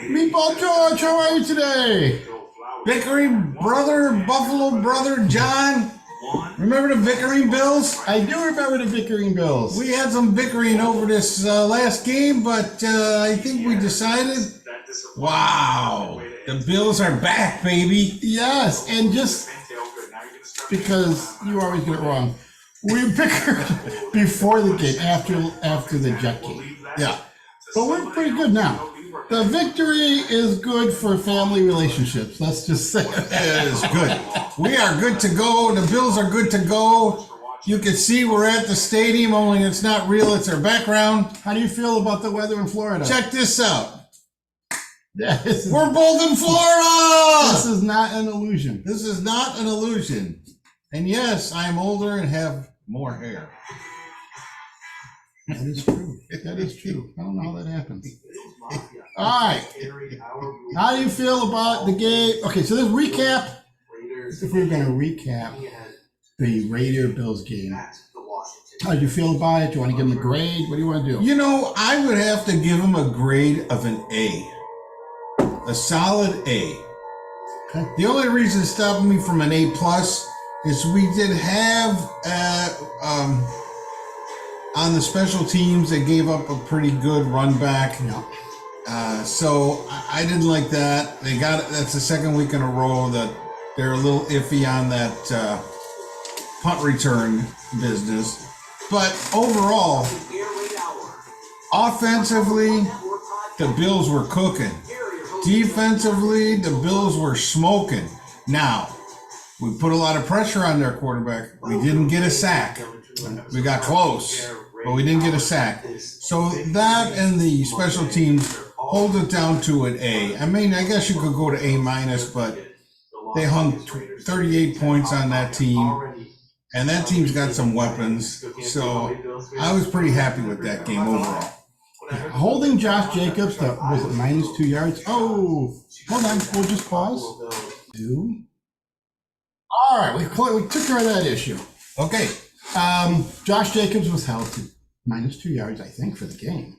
Meatball George, how are you today? Bickering brother, Buffalo brother, John. Remember the Bickering Bills? I do remember the Bickering Bills. We had some bickering over this last game, but I think we decided, wow, the Bills are back, baby. Yes, and just because you always get it wrong, we bickered before the game, after the Jet game. Yeah. But we're pretty good now. The victory is good for family relationships. Let's just say It is good. We are good to go. The Bills are good to go. You can see we're at the stadium, only it's not real, it's our background. How do you feel about the weather in Florida? Check this out. We're both in Florida! This is not an illusion. This is not an illusion. And yes, I am older and have more hair. That is true. That is true. I don't know how that happens. All right. How do you feel about the game? Okay, so let's recap. If we're going to recap the Raider Bills game, how do you feel about it? Do you want to give them a grade? What do you want to do? You know, I would have to give him a grade of an A. A solid A. Okay. The only reason stopping me from an A plus is we did have on the special teams they gave up a pretty good run back. Yeah. So I didn't like that. That's the second week in a row that they're a little iffy on that punt return business. But overall, offensively, the Bills were cooking. Defensively, the Bills were smoking. Now, we put a lot of pressure on their quarterback. We didn't get a sack. We got close, but we didn't get a sack. So that and the special teams hold it down to an A. I mean, I guess you could go to A minus, but they hung 38 points on that team, and that team's got some weapons. So I was pretty happy with that game overall. Holding Josh Jacobs to, was it -2 yards? Oh, hold on. We'll just pause. All right, we took care of that issue. Okay. Josh Jacobs was held to -2 yards, I think, for the game.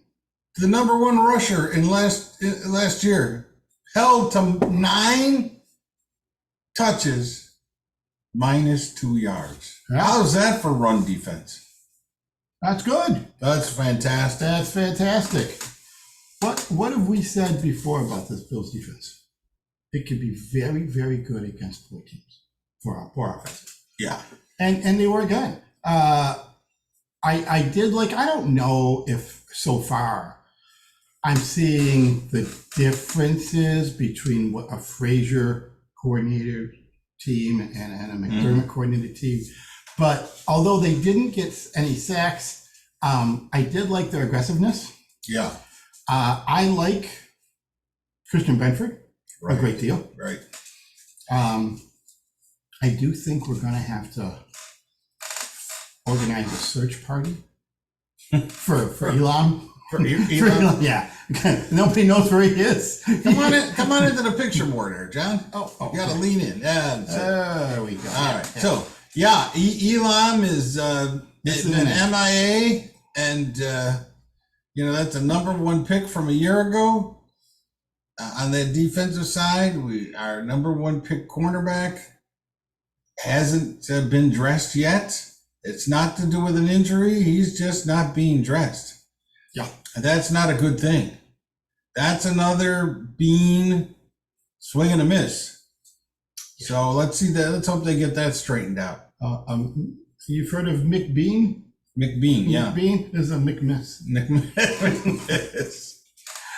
The number one rusher in last year held to 9 touches, -2 yards. Yeah. How's that for run defense? That's good. That's fantastic. That's fantastic. What have we said before about this Bills defense? It could be very, very good against poor teams for our offense. Yeah. And they were again. I did like, I don't know if so far I'm seeing the differences between what a Frazier coordinator team and a McDermott coordinated team. But although they didn't get any sacks, I did like their aggressiveness. Yeah. I like Christian Benford a great deal. Right. I do think we're going to have to organize a search party for Elam. For Elam? Yeah. Nobody knows where he is. Come on into the picture more there, John. Oh, You got to lean in. Yeah. there we go. All right. Yeah. So, yeah, Elam is This is an it. MIA, and, that's a number one pick from a year ago. On that defensive side, our number one pick cornerback hasn't been dressed yet. It's not to do with an injury. He's just not being dressed. Yeah. And that's not a good thing. That's another bean swing and a miss. So let's see that. Let's hope they get that straightened out. You've heard of Mick Bean? McBean, yeah. Bean is a McMiss.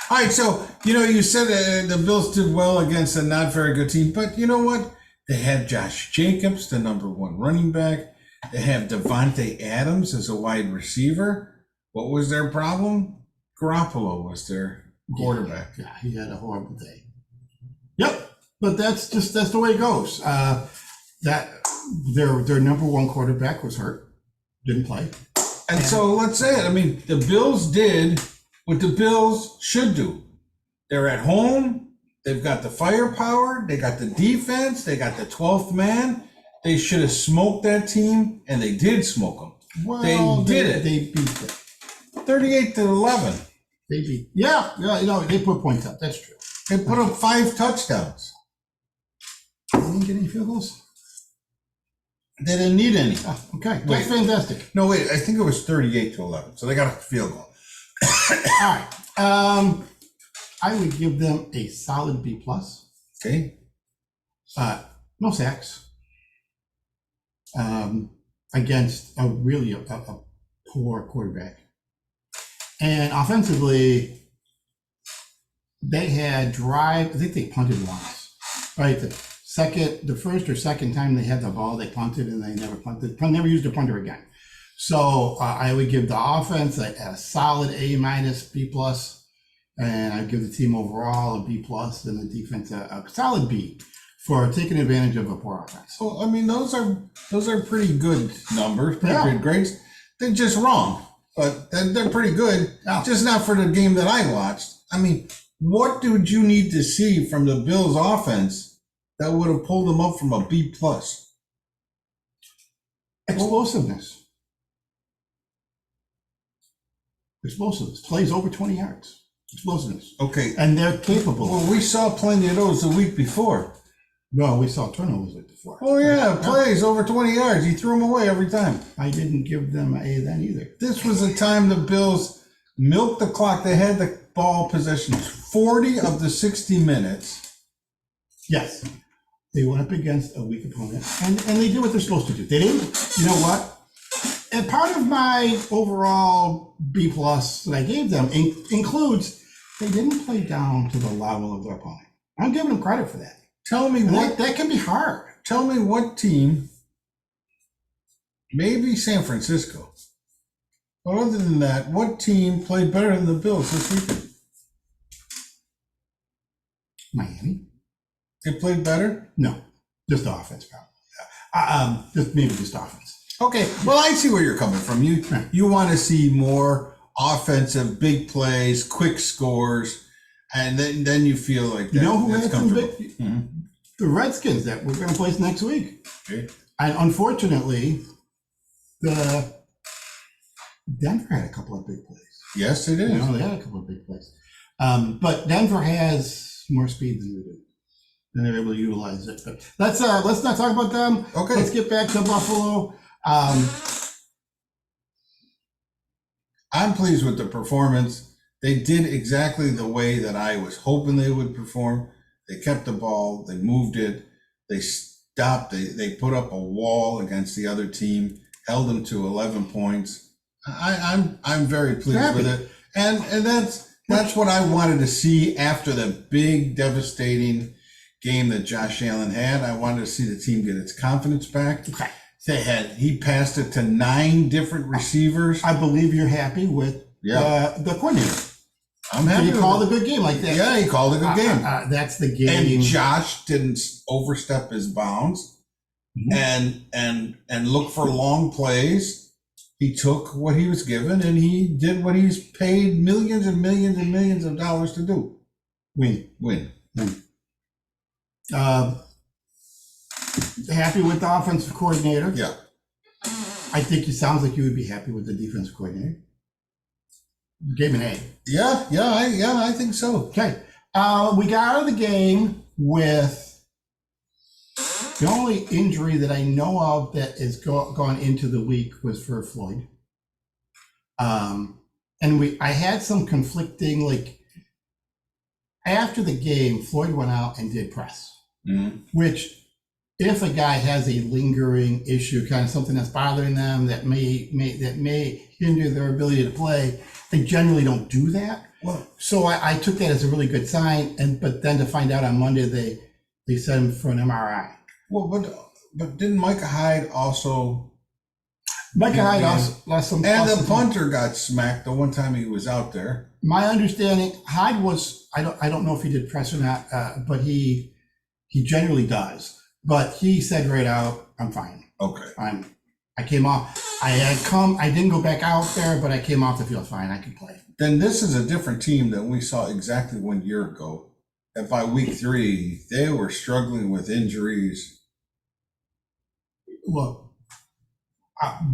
All right, so, you said the Bills did well against a not very good team, but you know what? They have Josh Jacobs, the number one running back. They have Devontae Adams as a wide receiver. What was their problem? Garoppolo was their quarterback. Yeah, he had a horrible day. Yep, but that's the way it goes. That their number one quarterback was hurt, didn't play. And so let's say it. I mean, the Bills did what the Bills should do. They're at home. They've got the firepower. They got the defense. They got the 12th man. They should have smoked that team, and they did smoke them. Well, They did it. They beat them. 38-11. They beat. Yeah. They put points up. That's true. They put up 5 touchdowns. They didn't get any field goals? They didn't need any. Oh, okay, Wait. that's fantastic. No, wait, I think it was 38-11, so they got a field goal. All right. I would give them a solid B plus. Okay. No sacks. Against a really a poor quarterback. And offensively, they had drive. I think they punted once, right? The first or second time they had the ball, they punted and they never punted. Never used a punter again. So I would give the offense a solid A minus, B plus, and I'd give the team overall a B plus, and the defense a solid B for taking advantage of a poor offense. Well, I mean, those are pretty good numbers, pretty Yeah. good grades. They're just wrong, but they're pretty good. Yeah. Just not for the game that I watched. I mean, what did you need to see from the Bills' offense that would have pulled them up from a B plus? Explosiveness. Plays over 20 yards. Explosiveness. Okay. And they're capable. Well, we saw plenty of those the week before. No, we saw turnovers like before. Oh yeah, plays over 20 yards. He threw them away every time. I didn't give them an A then either. This was the time the Bills milked the clock. They had the ball possession 40 of the 60 minutes. Yes. They went up against a weak opponent, and they did what they're supposed to do. They didn't, you know what? And part of my overall B plus that I gave them includes they didn't play down to the level of their opponent. I'm giving them credit for that. Tell me And what. that can be hard. Tell me what team. Maybe San Francisco. But other than that, what team played better than the Bills this weekend? Miami? They played better? No, just offense, probably. Just offense. Okay, well, I see where you're coming from. Right. You want to see more offensive, big plays, quick scores, and then you feel like that, You know who that's had some comfortable. big? The Redskins that we're going to place next week. Okay. And unfortunately, the Denver had a couple of big plays. Yes, it is. You know, they had a couple of big plays. But Denver has more speed than we do. And they're able to utilize it. But let's not talk about them. Okay. Let's get back to Buffalo. I'm pleased with the performance. They did exactly the way that I was hoping they would perform. They kept the ball, they moved it, they stopped, they put up a wall against the other team, held them to 11 points. I'm very pleased with it. And that's what I wanted to see after the big devastating game that Josh Allen had. I wanted to see the team get its confidence back. Okay. He passed it to 9 different receivers. I believe you're happy with the coordinator. I'm happy. He called a good game like that. Yeah, he called a good game. That's the game. And Josh didn't overstep his bounds and look for long plays. He took what he was given and he did what he's paid millions and millions and millions of dollars to do. Win. Happy with the offensive coordinator. Yeah. I think it sounds like you would be happy with the defensive coordinator. Gave him an A. Yeah, I think so. Okay. We got out of the game with the only injury that I know of that is gone into the week was for Floyd. And I had some conflicting, like, after the game, Floyd went out and did press, which if a guy has a lingering issue, kind of something that's bothering them that may hinder their ability to play, they generally don't do that. Well, So I took that as a really good sign, but then to find out on Monday they sent him for an MRI. well, but didn't Micah Hyde also? Micah Hyde Yeah. also lost some. And lost the some- punter got smacked the one time he was out there. My understanding, Hyde was I don't know if he did press or not, but he generally does. But he said right out, "I'm fine. Okay. I came off. I didn't go back out there, but I came off the field fine. I could play." Then this is a different team than we saw exactly 1 year ago. And by week 3, they were struggling with injuries. Look,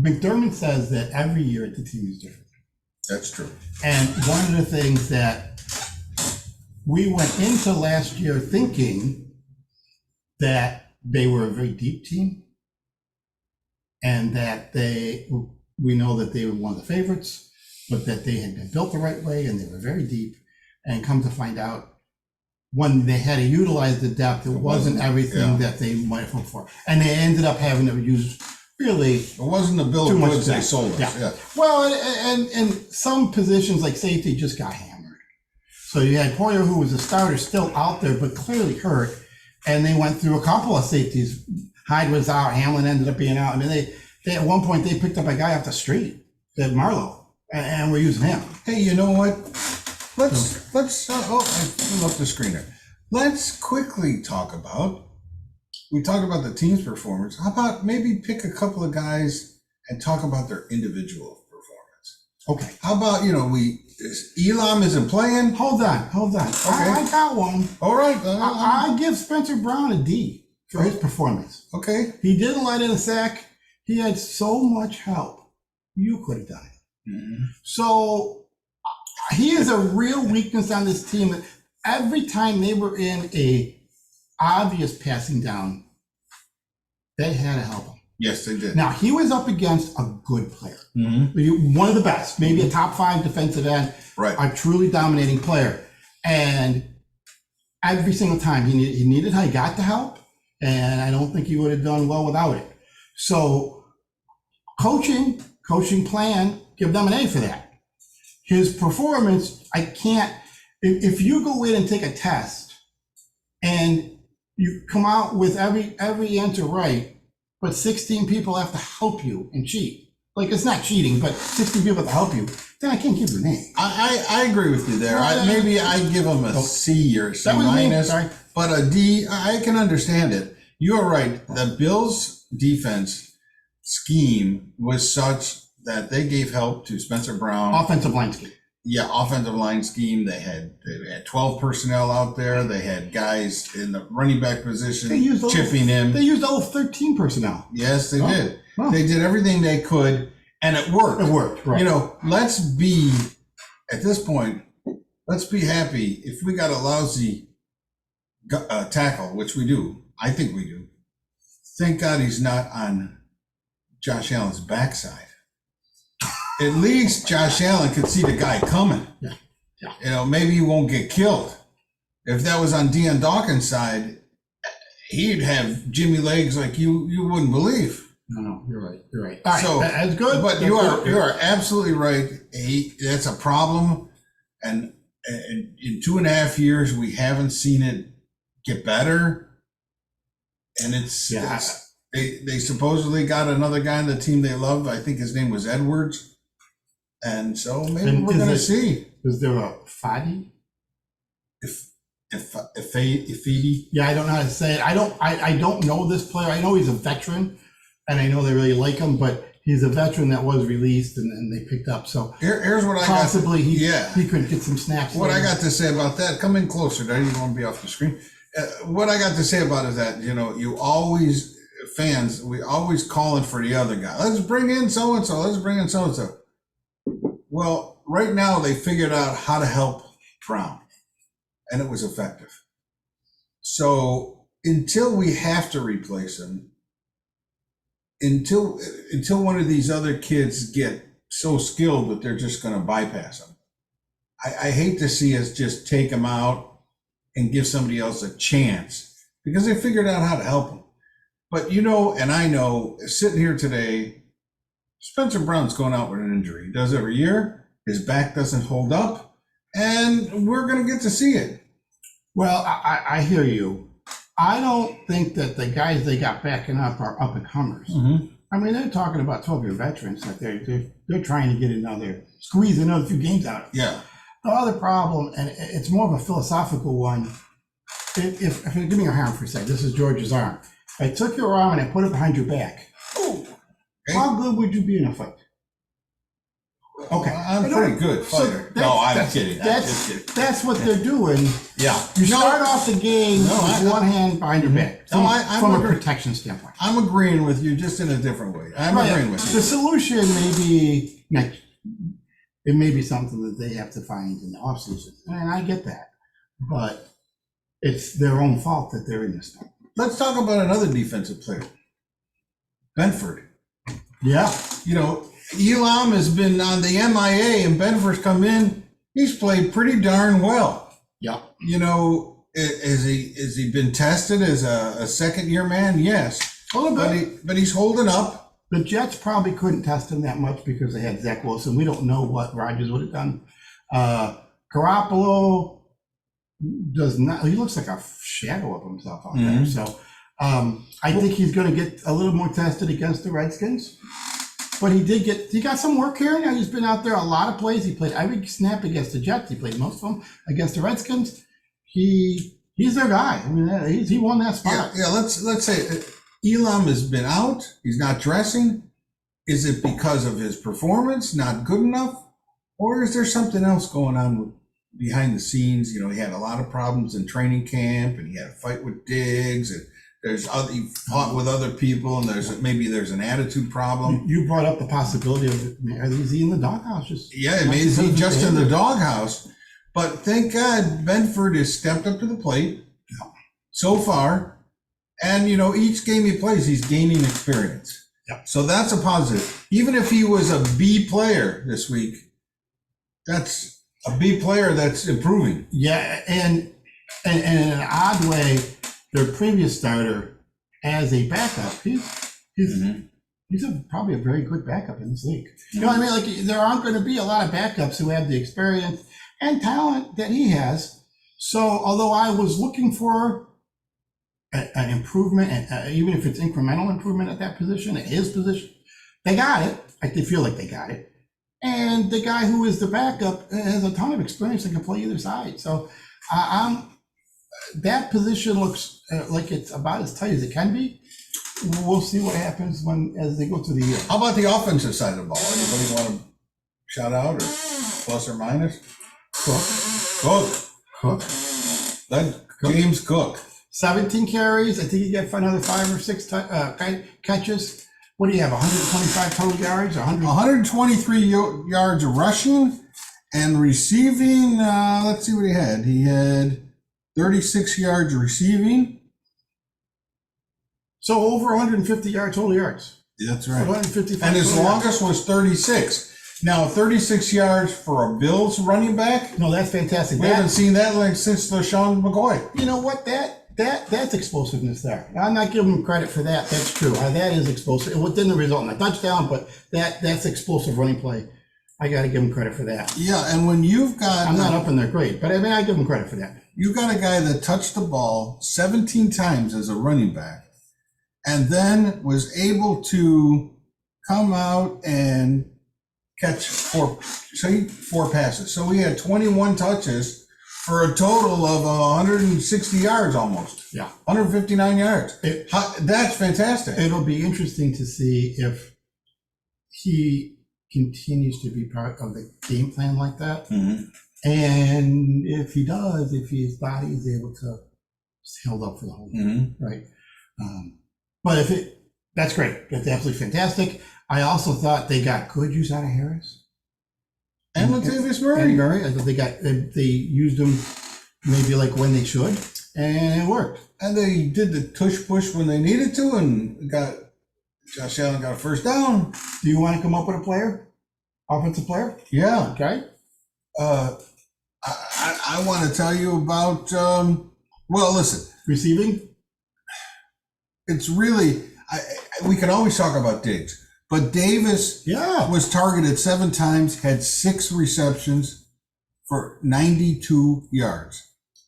McDermott says that every year the team is different. That's true. And one of the things that we went into last year thinking that they were a very deep team and that we know that they were one of the favorites, but that they had been built the right way and they were very deep. And come to find out, when they had to utilize the depth, it wasn't everything that they might have hoped for. And they ended up having to use really It wasn't the bill too of much goods they depth. sold us. Yeah. Well, and some positions like safety just got hammered. So you had Poyer, who was a starter, still out there, but clearly hurt. And they went through a couple of safeties. Hyde was out, Hamlin ended up being out. I mean, they at one point they picked up a guy off the street, that Marlowe, and we're using him. Hey, you know what? Let's I pulled up the screener. Let's quickly talk about, we talked about the team's performance. How about maybe pick a couple of guys and talk about their individual performance? Okay. How about, Elam isn't playing? Hold on. I got one. All right. I give Spencer Brown a D for his performance. Okay. He didn't let in a sack. He had so much help. You could have done it. Mm-hmm. So he is a real weakness on this team. Every time they were in a obvious passing down, they had to help him. Yes, they did. Now, he was up against a good player. Mm-hmm. One of the best, maybe a top 5 defensive end, Right. a truly dominating player. And every single time he got the help, and I don't think he would have done well without it. So coaching plan, give them an A for that. His performance, I can't, if you go in and take a test and you come out with every answer right, but 16 people have to help you and cheat. Like, it's not cheating, but 16 people have to help you, then I can't give you a name. I agree with you there. Maybe I give them a C or C That was me. minus, Sorry. but a D, I can understand it. You are right. The Bills' defense scheme was such that they gave help to Spencer Brown. Offensive line scheme. Yeah, offensive line scheme. They had 12 personnel out there. They had guys in the running back position chipping him. They used all 13 personnel. Yes, they did. Oh. They did everything they could, and it worked. It worked, right. Let's be, at this point, let's be happy if we got a lousy tackle, which we do. I think we do. Thank God he's not on Josh Allen's backside. At least Josh Allen could see the guy coming. Yeah. Maybe he won't get killed. If that was on Deion Dawkins' side, he'd have Jimmy legs like you wouldn't believe. No, you're right. All right, So that's good. But you are absolutely right. That's a problem, and in 2.5 years we haven't seen it get better. And they supposedly got another guy on the team they love. I think his name was Edwards. And so maybe we're going to see. Is there a Fadi? Ifedi? Yeah, I don't know how to say it. I don't know this player. I know he's a veteran, and I know they really like him, but he's a veteran that was released and they picked up. So Here's what I possibly got. he could get some snaps. What later. I got to say about that, come in closer. I didn't want to be off the screen. What I got to say about it is that, you always, fans, we always calling for the other guy. Let's bring in so-and-so. Let's bring in so-and-so. Well, right now they figured out how to help Brown, and it was effective. So until we have to replace him, until one of these other kids get so skilled that they're just going to bypass him, I hate to see us just take him out and give somebody else a chance, because they figured out how to help him. But and I know, sitting here today, Spencer Brown's going out with an injury. He does every year. His back doesn't hold up, and we're going to get to see it. Well, I hear you. I don't think that the guys they got backing up are up and comers. Mm-hmm. I mean, they're talking about 12-year veterans that they're trying to get squeeze another few games out of. Yeah. The other problem, and it's more of a philosophical one. If give me your arm for a second. This is George's arm. If I took your arm and I put it behind your back, how good would you be in a fight? Okay, I'm a pretty good fighter. No, I'm kidding. That's what they're doing. Yeah. You start off the game with one hand behind your back from a protection standpoint. I'm agreeing with you, just in a different way. I'm agreeing with you. The solution may be it may be something that they have to find in the offseason, and I get that. but it's their own fault that they're in this thing. Let's talk about another defensive player, Benford. Yeah. You know, Elam has been on the MIA, and Benford's come in. He's played pretty darn well. Yeah. You know, has he been tested as a second-year man? Yes. A little bit. But he's holding up. The Jets probably couldn't test him that much because they had Zach Wilson. We don't know what Rodgers would have done. Garoppolo does not. He looks like a shadow of himself out there. So I think he's going to get a little more tested against the Redskins. But he got some work here now. He's been out there a lot of plays. He played every snap against the Jets. He played most of them against the Redskins. He's their guy. I mean, he won that spot. Yeah. Let's say Elam has been out. He's not dressing. Is it because of his performance not good enough, or is there something else going on behind the scenes? You know, he had a lot of problems in training camp, and he had a fight with Diggs, and he fought with other people, and there's an attitude problem. You brought up the possibility of, is he in the doghouse? Maybe he's just in the doghouse. But thank God Benford has stepped up to the plate so far. And, you know, each game he plays, he's gaining experience. Yep. So that's a positive. Even if he was a B player this week, that's a B player that's improving. Yeah, and in an odd way, their previous starter as a backup, he's probably a very good backup in this league. You know what I mean? Like, there aren't going to be a lot of backups who have the experience and talent that he has. So although I was looking for an improvement, and even if it's incremental improvement at that position, at his position, they got it. They feel like they got it. And the guy who is the backup has a ton of experience and can play either side. So that position looks like it's about as tight as it can be. We'll see what happens as they go through the year. How about the offensive side of the ball? Anybody want to shout out or plus or minus? Cook. James Cook. 17 carries. I think you get another 5 or 6 catches. What do you have? 125 total yards? 123 yards rushing and receiving. Let's see what he had. He had 36 yards receiving. So over 150 total yards. That's right. 155. And his longest was 36. Now, 36 yards for a Bills running back? No, that's fantastic. We haven't seen that since LeSean McCoy. You know what? That's explosiveness there. I'm not giving him credit for that. That's true. That is explosive. It didn't result in a touchdown, but that's explosive running play. I got to give him credit for that. Yeah, and when you've got... I'm not up in their grade, but I give him credit for that. You've got a guy that touched the ball 17 times as a running back and then was able to come out and catch 4 passes. So he had 21 touches for a total of 160 yards almost. Yeah. 159 yards. That's fantastic. It'll be interesting to see if he continues to be part of the game plan like that. Mm-hmm. And if he does, if his body is able to hold up for the whole game, right? But that's great. That's absolutely fantastic. I also thought they got good use out of Harris. And Latavius Murray. I thought they used them maybe like when they should, and it worked. And they did the tush push when they needed to, and Josh Allen got a first down. Do you want to come up with a player? Offensive player? Yeah. Okay. I want to tell you about, listen. Receiving? It's really, we can always talk about Diggs, but Davis was targeted 7 times, had 6 receptions for 92 yards.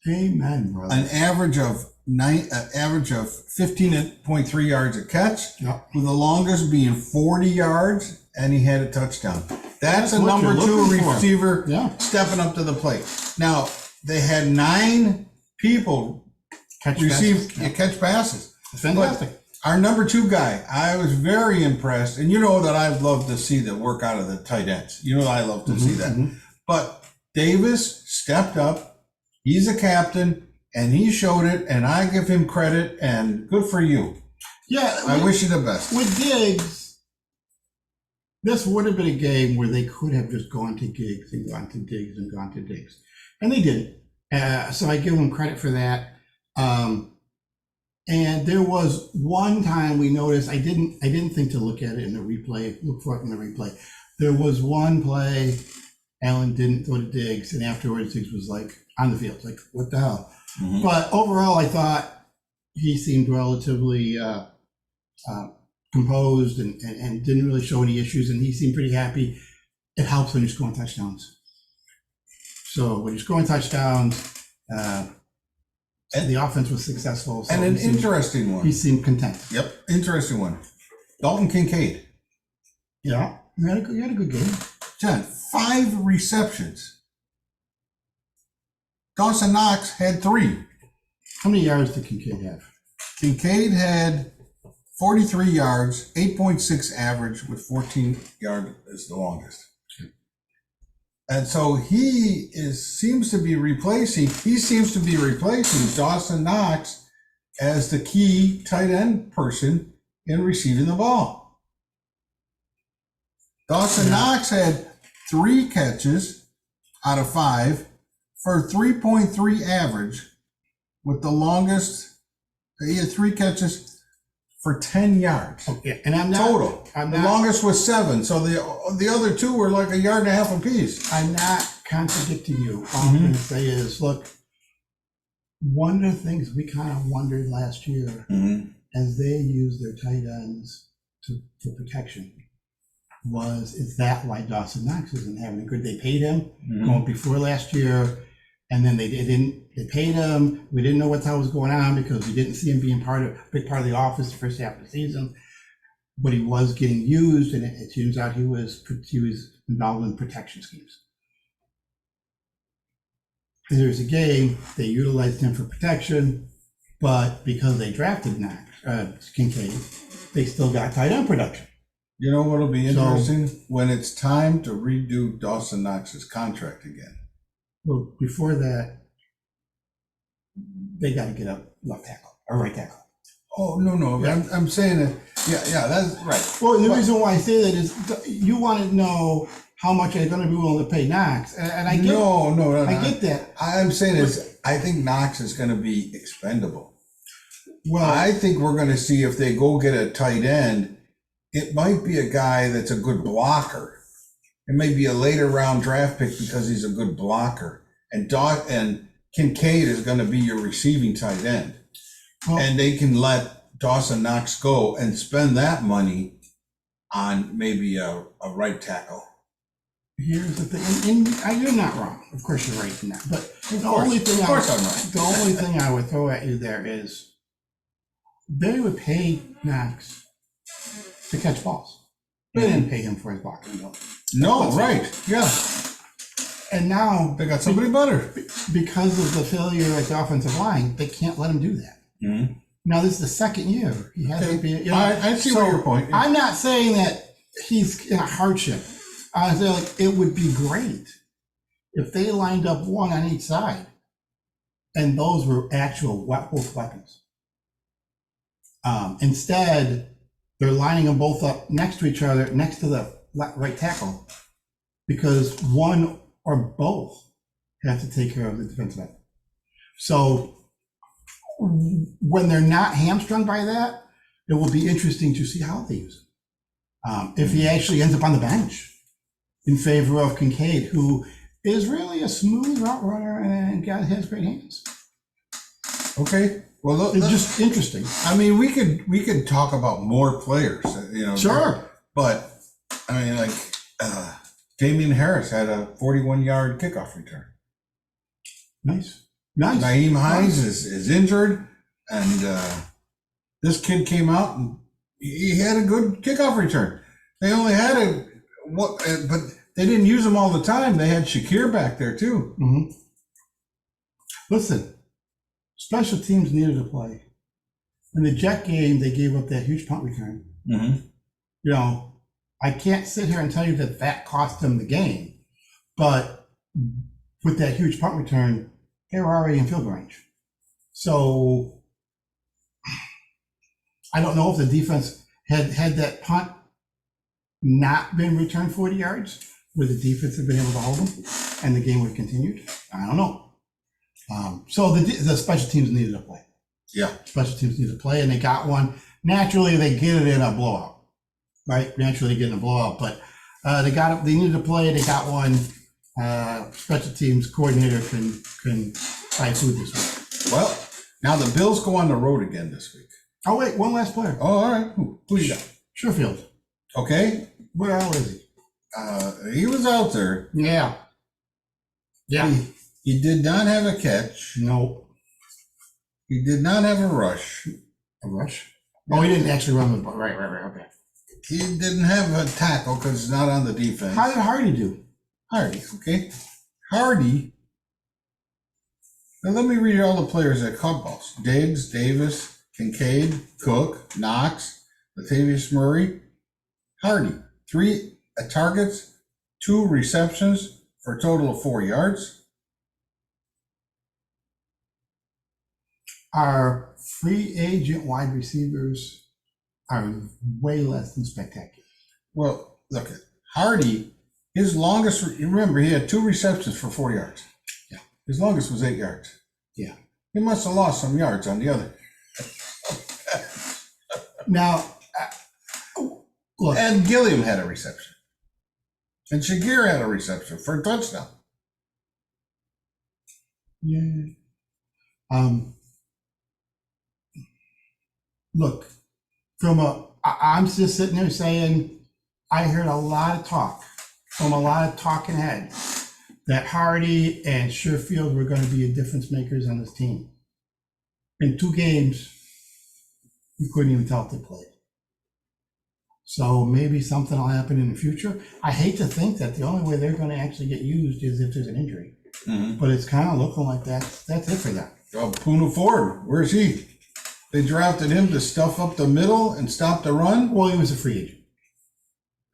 Amen, brother. An average of 15.3 yards a catch, with the longest being 40 yards, and he had a touchdown. That's a number 2 receiver stepping up to the plate. Now, they had 9 people catch passes. It's fantastic. But our number 2 guy, I was very impressed, and you know that I love to see the work out of the tight ends. You know I love to see that. But Davis stepped up. He's a captain, and he showed it, and I give him credit, and good for you. Yeah. I wish you the best. With Diggs, this would have been a game where they could have just gone to Diggs and gone to Diggs and gone to Diggs. And they didn't. So I give him credit for that. And there was one time we noticed, I didn't think to look at it in the replay, look for it in the replay. There was one play, Allen didn't throw to Diggs, and afterwards Diggs was like on the field, like, what the hell? Mhm. But overall, I thought he seemed relatively composed and didn't really show any issues, and he seemed pretty happy. It helps when you're scoring touchdowns. So when you're scoring touchdowns, the offense was successful. So And an he seemed- interesting one. He seemed content. Yep, interesting one. Dalton Kincaid. Yeah, he had a good game. John, 5 receptions. Dawson Knox had 3. How many yards did Kincaid have? Kincaid had 43 yards, 8.6 average, with 14 yards as the longest. And so he seems to be replacing Dawson Knox as the key tight end person in receiving the ball. Dawson Knox had 3 catches out of 5 for 3.3 average, with the longest, he had 3 catches for 10 yards. Yeah, and I'm not Total. The longest was 7, so the other 2 were like a yard and a half apiece. I'm not contradicting you. All I'm going to say is, look, one of the things we kind of wondered last year as they used their tight ends for protection was, is that why Dawson Knox isn't having a good? They paid him going before last year, and then they paid him. We didn't know what the hell was going on because we didn't see him being big part of the office the first half of the season. But he was getting used, and it turns out he was involved in protection schemes. There's a game, they utilized him for protection, but because they drafted Kincaid, they still got tight end production. You know what'll be interesting? When it's time to redo Dawson Knox's contract again. Well, before that, they got to get a left tackle or right tackle. Oh, no. Yeah. I'm saying that, yeah, that's right. Well, the reason why I say that is you want to know how much they're going to be willing to pay Knox, and I get No. I get that. I'm saying is, I think Knox is going to be expendable. Well, I think we're going to see if they go get a tight end, it might be a guy that's a good blocker. It may be a later round draft pick because he's a good blocker. And Kincaid is going to be your receiving tight end. well, And they can let Dawson Knox go and spend that money on maybe a right tackle. here's the thing, and you're not wrong. Of course, you're right in that. But the only thing I'm right. The only thing I would throw at you there is they would pay Knox to catch balls. They didn't pay him for his blocking ability. No, right. Yeah. And now, They got somebody better. because of the failure at the offensive line, they can't let him do that. Mm-hmm. Now, this is the second year. He hasn't been. I see where your point is. I'm not saying that he's in a hardship. I say, like, it would be great if they lined up one on each side, and those were actual both weapons. Instead, they're lining them both up next to each other, next to the right tackle, because one or both have to take care of the defensive end. So when they're not hamstrung by that, it will be interesting to see how they use it. If he actually ends up on the bench in favor of Kincaid, who is really a smooth route runner and has great hands. Okay. Well, It's just interesting. I mean, we could talk about more players, Sure. But I mean, like Damian Harris had a 41-yard kickoff return. Nice. Naeem Hines is injured, and this kid came out and he had a good kickoff return. They only had but they didn't use him all the time. They had Shakir back there too. Mm-hmm. Listen, special teams needed to play. In the Jet game, they gave up that huge punt return. Mm-hmm. I can't sit here and tell you that cost them the game, but with that huge punt return, they were already in field goal range. So I don't know if the defense had that punt not been returned 40 yards, would the defense have been able to hold them and the game would have continued? I don't know. So the special teams needed to play. Yeah. Special teams needed to play, and they got one. Naturally, they get it in a blowout, right? Naturally, they get in a blowout, but they got it. They needed to play. They got one. Special teams coordinator can buy food this week. Well, now the Bills go on the road again this week. Oh wait, one last player. Oh, all right. Who you got? Sherfield. Okay. Where is he? He was out there. Yeah. Yeah. He did not have a catch. No. He did not have a rush. A rush? Oh, he didn't actually run the ball. Right. Okay. He didn't have a tackle because he's not on the defense. How did Hardy do? Hardy, okay. Hardy. Now let me read all the players that caught balls. Diggs, Davis, Kincaid, Cook, Knox, Latavius Murray. Hardy, 3 targets, 2 receptions for a total of 4 yards. Our free agent wide receivers are way less than spectacular. Well, look at Hardy. His longest, remember, he had 2 receptions for 4 yards. Yeah. His longest was 8 yards. Yeah. He must have lost some yards on the other. Now, look. And Gilliam had a reception. And Shagir had a reception for a touchdown. Yeah. Look, I'm just sitting there saying, I heard a lot of talk from a lot of talking heads that Hardy and Sherfield were going to be difference makers on this team. In 2 games, you couldn't even tell if they played. So maybe something will happen in the future. I hate to think that the only way they're going to actually get used is if there's an injury. Mm-hmm. But it's kind of looking like that's it for them. Oh, Puna Ford, where's he? They drafted him to stuff up the middle and stop the run? Well, he was a free agent.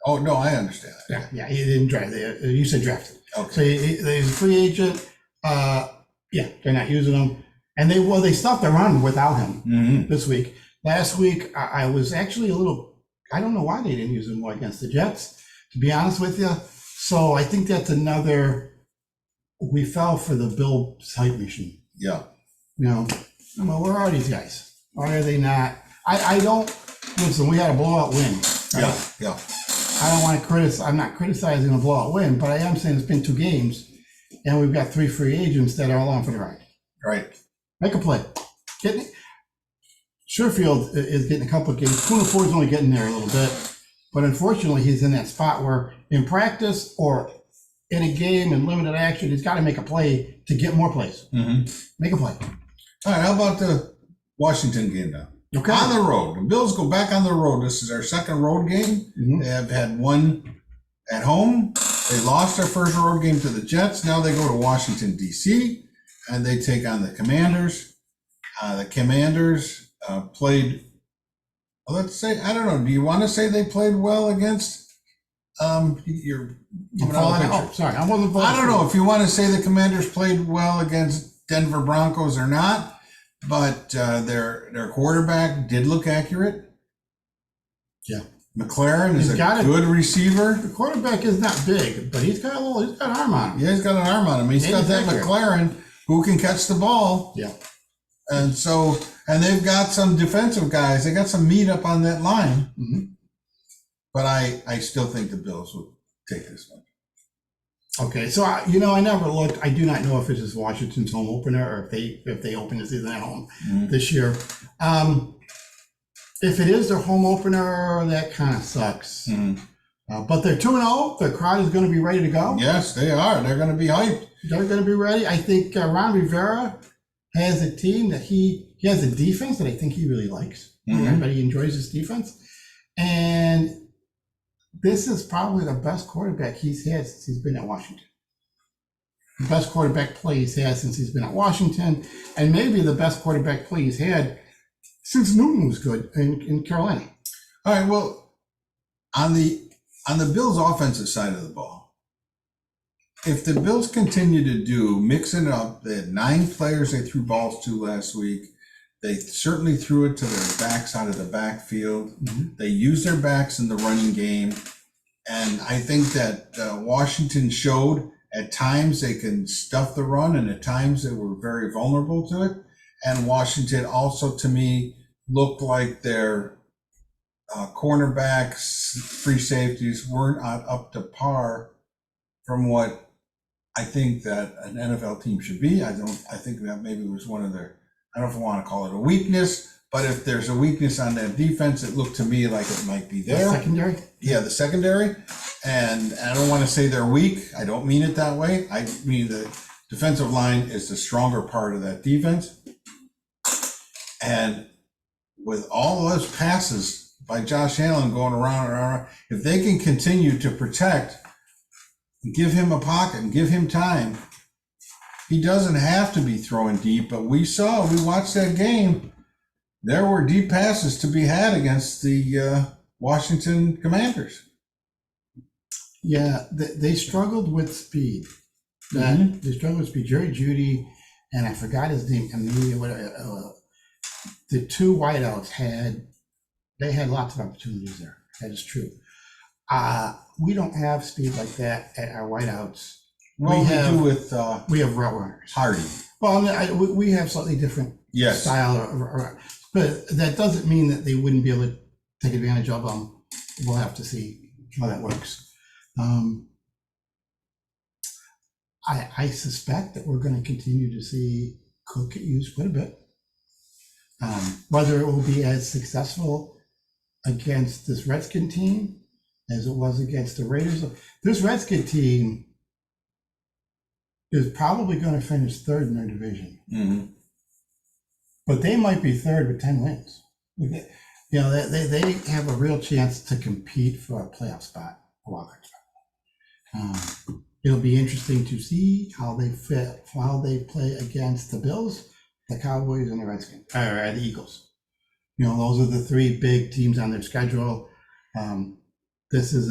Oh, no, I understand that. Yeah, he didn't draft. You said drafted. Okay. So he's a free agent. Yeah, they're not using him. And they stopped the run without him Mm-hmm. this week. Last week, I was actually a little, I don't know why they didn't use him more against the Jets, to be honest with you. So I think that's another, we fell for the Bill hype machine. Yeah. You know, well, where are these guys? Why are they not? I don't, listen, we had a blowout win. Right? Yeah. I don't want to criticize, I'm not criticizing a blowout win, but I am saying it's been 2 games and we've got 3 free agents that are along for the ride. Right. Make a play. Sherfield is getting a couple of games. Puna Ford's only getting there a little bit, but unfortunately he's in that spot where in practice or in a game in limited action, he's got to make a play to get more plays. Mm-hmm. Make a play. All right, how about the Washington game now? Okay. On the road. The Bills go back on the road. This is their second road game. Mhm. They have had one at home. They lost their first road game to the Jets. Now they go to Washington, D.C., and they take on the Commanders. The Commanders played, well, let's say, I don't know, do you want to say they played well against, you're giving all the picture. Oh, sorry. I wasn't I don't know if you want to say the Commanders played well against Denver Broncos or not, but their quarterback did look accurate. Yeah. McLaren is He's a got it. good receiver. The quarterback is not big, but he's got arm on him. Yeah, he's got an arm on him. He's Yeah, got he's that accurate. McLaren who can catch the ball. Yeah. And so, and they've got some defensive guys. They got some meat up on that line. Mhm. But I still think the Bills will take this one. Okay, so I never looked. I do not know if it is Washington's home opener or if they open the season at home this year. If it is their home opener, that kind of sucks. But they're 2-0. Their crowd is going to be ready to go. Yes, they are. They're going to be hyped. They're going to be ready. I think Ron Rivera has a team that he has a defense that I think he really likes. Everybody enjoys his defense, and this is probably the best quarterback he's had since he's been at Washington. The best quarterback play he's had since he's been at Washington, and maybe the best quarterback play he's had since Newton was good in Carolina. All right. Well, on the Bills' offensive side of the ball, if the Bills continue to mix it up, they had 9 players they threw balls to last week. They certainly threw it to their backs out of the backfield. They used their backs in the running game. And I think that Washington showed At times they can stuff the run, and at times they were very vulnerable to it. And Washington also, to me, looked like their cornerbacks, free safeties weren't up to par from what I think that an NFL team should be. I think that maybe was one of their, I don't know if I want to call it a weakness, but if there's a weakness on that defense, it looked to me like it might be there. Secondary? Yeah, the secondary. And I don't want to say they're weak. I don't mean it that way. I mean the defensive line is the stronger part of that defense. And with all those passes by Josh Allen going around and around, if they can continue to protect, give him a pocket and give him time, he doesn't have to be throwing deep. But we watched that game. There were deep passes to be had against the Washington Commanders. Yeah, they struggled with speed. They struggled with speed. Jerry Jeudy, and I forgot his name. The two wideouts had lots of opportunities there. That is true. We don't have speed like that at our wideouts. Well, we do with we have route runners. Hardy. Well, I mean, we have slightly different style, but that doesn't mean that they wouldn't be able to take advantage of them. We'll have to see how that works. I suspect that we're going to continue to see Cook get used quite a bit. Whether it will be as successful against this Redskin team as it was against the Raiders. This Redskin team is probably going to finish third in their division. Mm-hmm. But they might be third with 10 wins. You know, they have a real chance to compete for a playoff spot, a wild card spot. It'll be interesting to see how they play against the Bills, the Cowboys, and the Redskins, or the Eagles. You know, those are the three big teams on their schedule. This is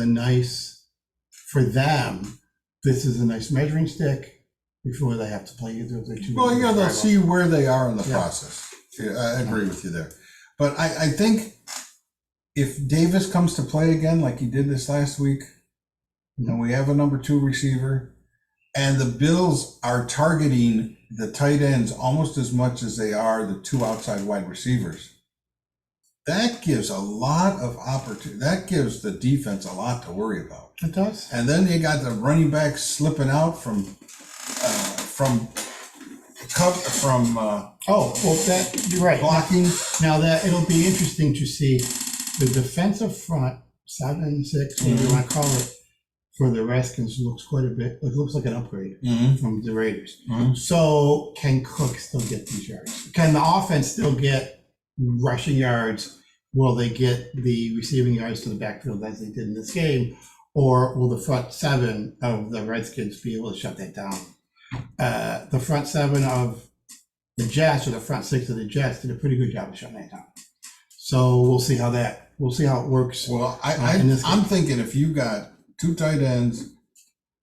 for them, this is a nice measuring stick before they have to play either of their two. Well, yeah, they'll see where they are in the process. Yeah, I agree with you there. But I think if Davis comes to play again like he did this last week, and we have a number 2 receiver, and the Bills are targeting the tight ends almost as much as they are the 2 outside wide receivers, that gives a lot of opportunity. That gives the defense a lot to worry about. It does. And then you got the running backs slipping out from you're right. blocking. Now that it'll be interesting to see the defensive front 7, 6, whatever you want to call it, for the Redskins looks quite a bit. It looks like an upgrade from the Raiders. So can Cook still get these yards? Can the offense still get rushing yards? Will they get the receiving yards to the backfield as they did in this game? Or will the front 7 of the Redskins be able to shut that down? The front 7 of the Jets or the front 6 of the Jets did a pretty good job of shutting that down. So we'll see how it works. Well, I'm thinking if you got 2 tight ends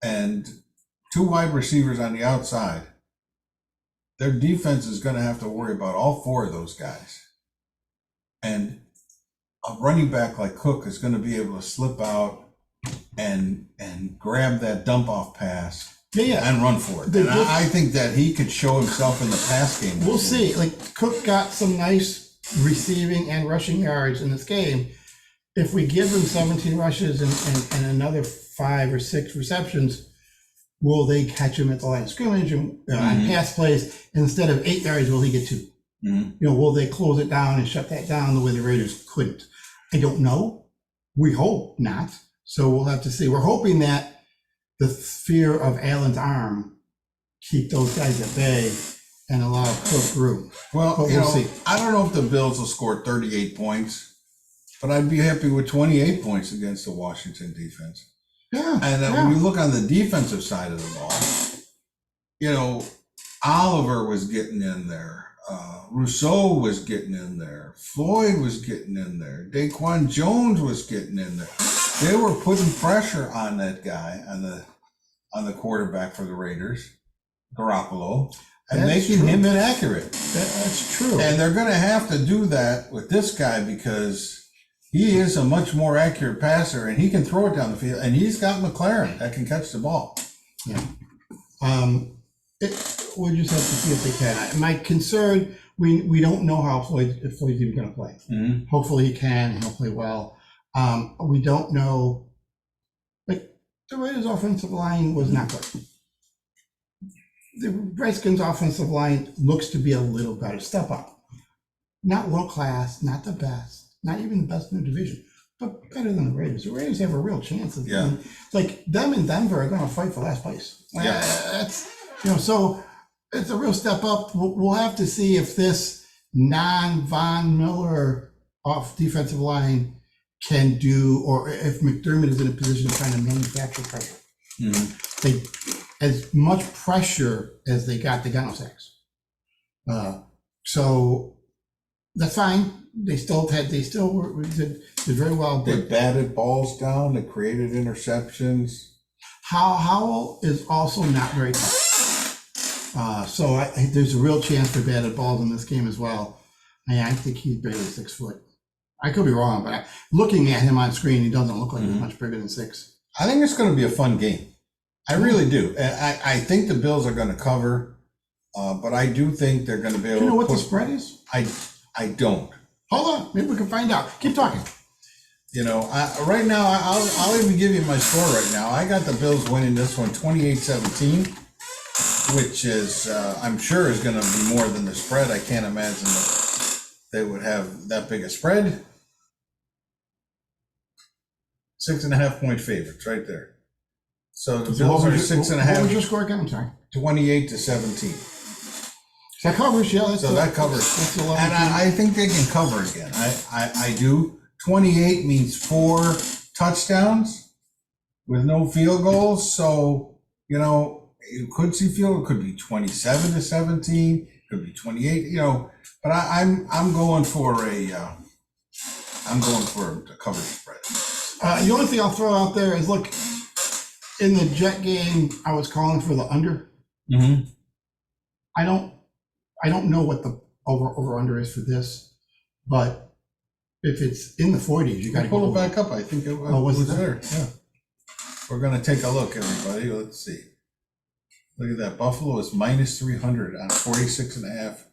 and 2 wide receivers on the outside, their defense is going to have to worry about all 4 of those guys. And a running back like Cook is going to be able to slip out and grab that dump off pass and run for it. And I think that he could show himself in the pass game. We'll see. Like, Cook got some nice receiving and rushing yards in this game. If we give him 17 rushes and another 5 or 6 receptions, will they catch him at the line of scrimmage and on pass plays? Instead of 8 yards, will he get 2? You know, will they close it down and shut that down the way the Raiders couldn't? I don't know. We hope not. So we'll have to see. We're hoping that the fear of Allen's arm keep those guys at bay and allow Cook room. Well, but we'll see. I don't know if the Bills will score 38 points, but I'd be happy with 28 points against the Washington defense. Yeah. And when you look on the defensive side of the ball, you know, Oliver was getting in there. Rousseau was getting in there. Floyd was getting in there. Daquan Jones was getting in there. They were putting pressure on that guy, on the quarterback for the Raiders, Garoppolo, and making him inaccurate. That's true. And they're going to have to do that with this guy because he is a much more accurate passer and he can throw it down the field. And he's got McLaren that can catch the ball. Yeah. We'll just have to see if they can. My concern, we don't know how if Floyd's even going to play. Mhm. Hopefully he can, and he'll play well. We don't know. Like, the Raiders' offensive line was not good. The Redskins' offensive line looks to be a little better. Step up. Not world class, not the best, not even the best in the division, but better than the Raiders. The Raiders have a real chance of, Yeah. like, them and Denver are going to fight for last place. Yeah. That's, so it's a real step up. We'll have to see if this non-Von Miller off defensive line can do, or if McDermott is in a position to kind of manufacture pressure. Mhm. They, as much pressure as they got no sacks. So that's fine. They still did very well. They But batted balls down. They created interceptions. Howell is also not very tough. So there's a real chance for batted balls in this game as well. I think he's barely 6 foot. I could be wrong, but looking at him on screen, he doesn't look like he's much bigger than 6. I think it's going to be a fun game. I really do. I think the Bills are going to cover, but I do think they're going to be able Do you know to what the spread is? I don't. Hold on, maybe we can find out. Keep talking. Right now, I'll even give you my score right now. I got the Bills winning this one 28-17, which is, I'm sure is going to be more than the spread. I can't imagine that they would have that big a spread. 6.5 point favorites right there. So the Bills are 6.5. What was your score again? I'm sorry. 28-17. So that covers, yeah. So that covers. That's 11. And I think they can cover again. I do. 28 means 4 touchdowns with no field goals. So, you could see field, it could be 27-17, could be 28, but I'm going for a coverage spread. The only thing I'll throw out there is, look, in the Jet game, I was calling for the under. Mm-hmm. I don't know what the over under is for this, but if it's in the 40s, you got to pull it back up. I think it was was it there. Yeah. We're gonna take a look, everybody. Let's see. Look at that. Buffalo is minus 300 on 46.5.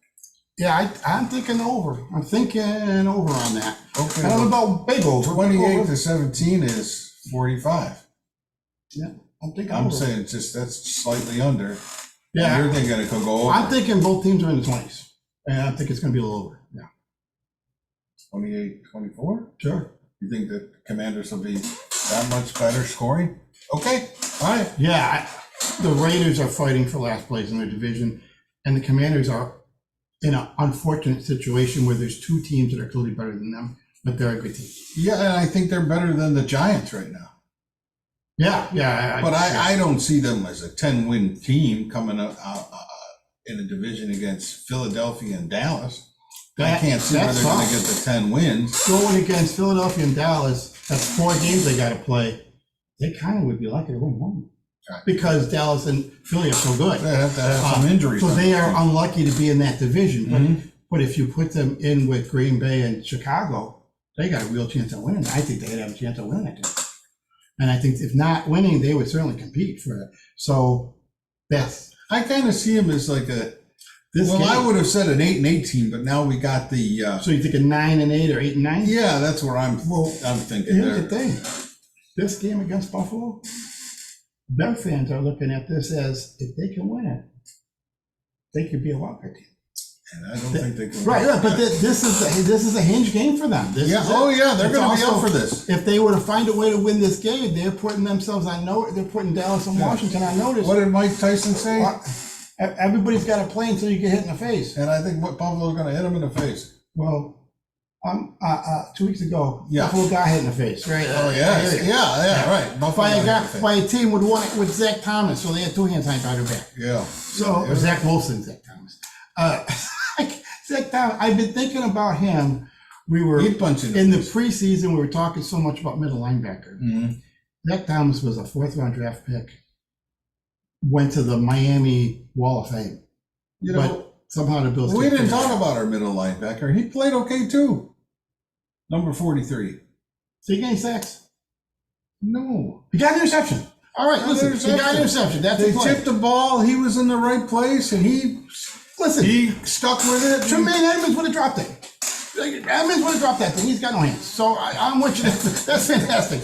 Yeah, I'm thinking over. I'm thinking over on that. Okay. I don't know about big over. 28-17 is 45. Yeah, I'm thinking I'm over. saying just that's slightly under. Yeah. And you're thinking it could go over. I'm thinking both teams are in the 20s. And I think it's going to be a little over. Yeah. 28-24? Sure. You think the Commanders will be that much better scoring? Okay. All right. Yeah. The Raiders are fighting for last place in their division, and the Commanders are in an unfortunate situation where there's 2 teams that are clearly better than them, but they're a good team. Yeah, and I think they're better than the Giants right now. Yeah. But I don't see them as a 10-win team coming up in a division against Philadelphia and Dallas. I can't see where they're going to get the 10 wins. Going against Philadelphia and Dallas, that's 4 games they got to play. They kind of would be lucky to win one. Right. Because Dallas and Philly are so good. They have to have some injuries. So they are unlucky to be in that division. Mhm. But if you put them in with Green Bay and Chicago, they got a real chance of winning. I think they'd have a chance of winning that game. And I think if not winning, they would certainly compete for it. So that's I kind of see them as like a. this Well, game. I would have said an 8-8 team, but now we got the. So you think a 9-8 or 8-9? Yeah, that's where I'm thinking Here's there. the thing. This game against Buffalo, their fans are looking at this as if they can win it, they could be a wildcard team. And I don't think they can. Right, but this is a hinge game for them. This Yeah. is it. Oh, yeah. They're It's going to be also- up for this. If they were to find a way to win this game, they're putting themselves on notice. They're putting Dallas and Washington on notice. What did Mike Tyson say? Everybody's got to play until you get hit in the face. And I think Buffalo's going to hit him in the face. Well, 2 weeks ago, Yeah. Buffalo got hit in the face, right? Oh yeah, yeah, right. Buffalo By a hit guy, in the face. by a team with Zach Thomas, so they had 2 hands behind their back. Yeah. So Yeah. Zach Wilson, Zach Thomas. Zach Thomas. I've been thinking about him. We were He'd punch in in the face. preseason. We were talking so much about middle linebacker. Mhm. Zach Thomas was a 4th-round draft pick. Went to the Miami Wall of Fame, You know, but somehow the Bills. we kicked didn't him. talk about our middle linebacker. He played okay too. Number 43. So he got any sacks? No. He got an interception. All right, listen, he got an interception. That's They the play. tipped the ball. He was in the right place, and he stuck with it. Tremaine Edmonds would have dropped it. Edmonds would have dropped that thing. He's got no hands. So I'm with you. That's fantastic.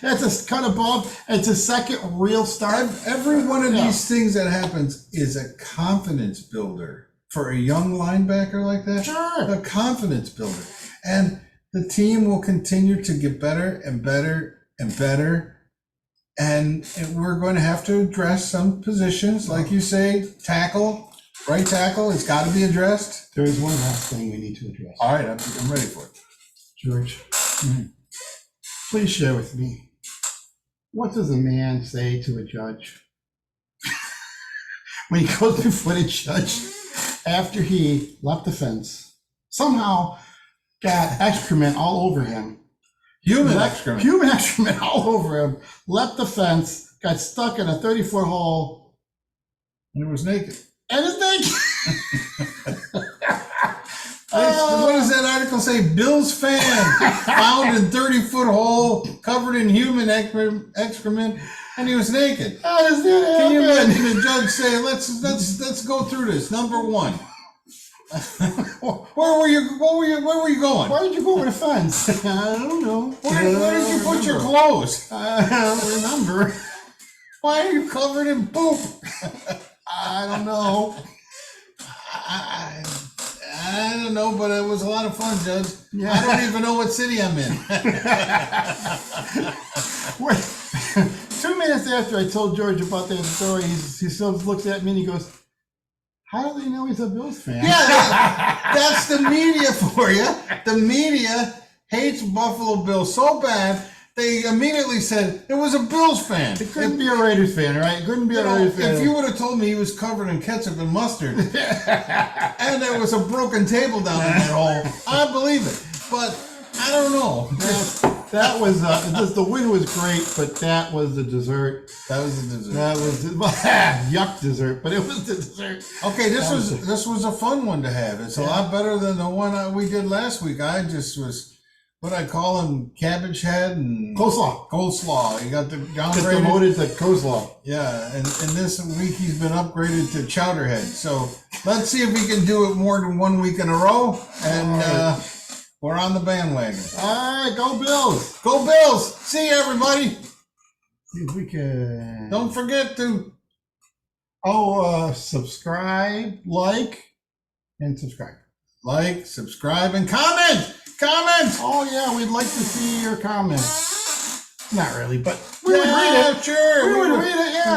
That's a cut above. It's a second real start. Every one of these things that happens is a confidence builder for a young linebacker like that. Sure. A confidence builder. And the team will continue to get better and better and better. And we're going to have to address some positions, like you say, tackle, right tackle. It's got to be addressed. There is one last thing we need to address. All right, I'm ready for it. George, please share with me. What does a man say to a judge when he goes before the judge after he leapt the fence, somehow got excrement all over him? Human excrement. Human excrement all over him, leapt the fence, got stuck in a 30-foot hole. And it was naked. And is naked. What does that article say? Bills fan found in 30-foot hole, covered in human excrement, and he was naked. How does that Can you happen? imagine the judge say, "Let's go through this. Number one, where were you going? Why did you go over the fence? I don't know. Where did you put your clothes? I don't remember. Why are you covered in poop?" I don't know. I don't know, but it was a lot of fun, Judge. Yeah. I don't even know what city I'm in. Wait, 2 minutes after I told George about that story, he still looks at me and he goes, "How do they know he's a Bills fan?" Yeah, that's the media for you. The media hates Buffalo Bills so bad, they immediately said it was a Bills fan. It couldn't be a Raiders fan, right? It couldn't be a Raiders fan. If you would have told me he was covered in ketchup and mustard, and there was a broken table down in that hole, I believe it. But I don't know. That was the win was great, but that was the dessert. That was the dessert. That was the yuck dessert, but it was the dessert. Okay, this was a fun one to have. It's a lot better than the one we did last week. I just was. What I call him, cabbage head and Coleslaw. He got the Just downgraded. demoted to coleslaw. Yeah, and this week he's been upgraded to chowderhead. So let's see if we can do it more than 1 week in a row. And we're on the bandwagon. All right, go Bills. Go Bills! See you, everybody. See if we can. Don't forget to Subscribe, like, and subscribe. like, subscribe, and comment. Comment. Oh yeah, we'd like to see your comments. Not really, but we would read it. Sure. We would read it. Yeah.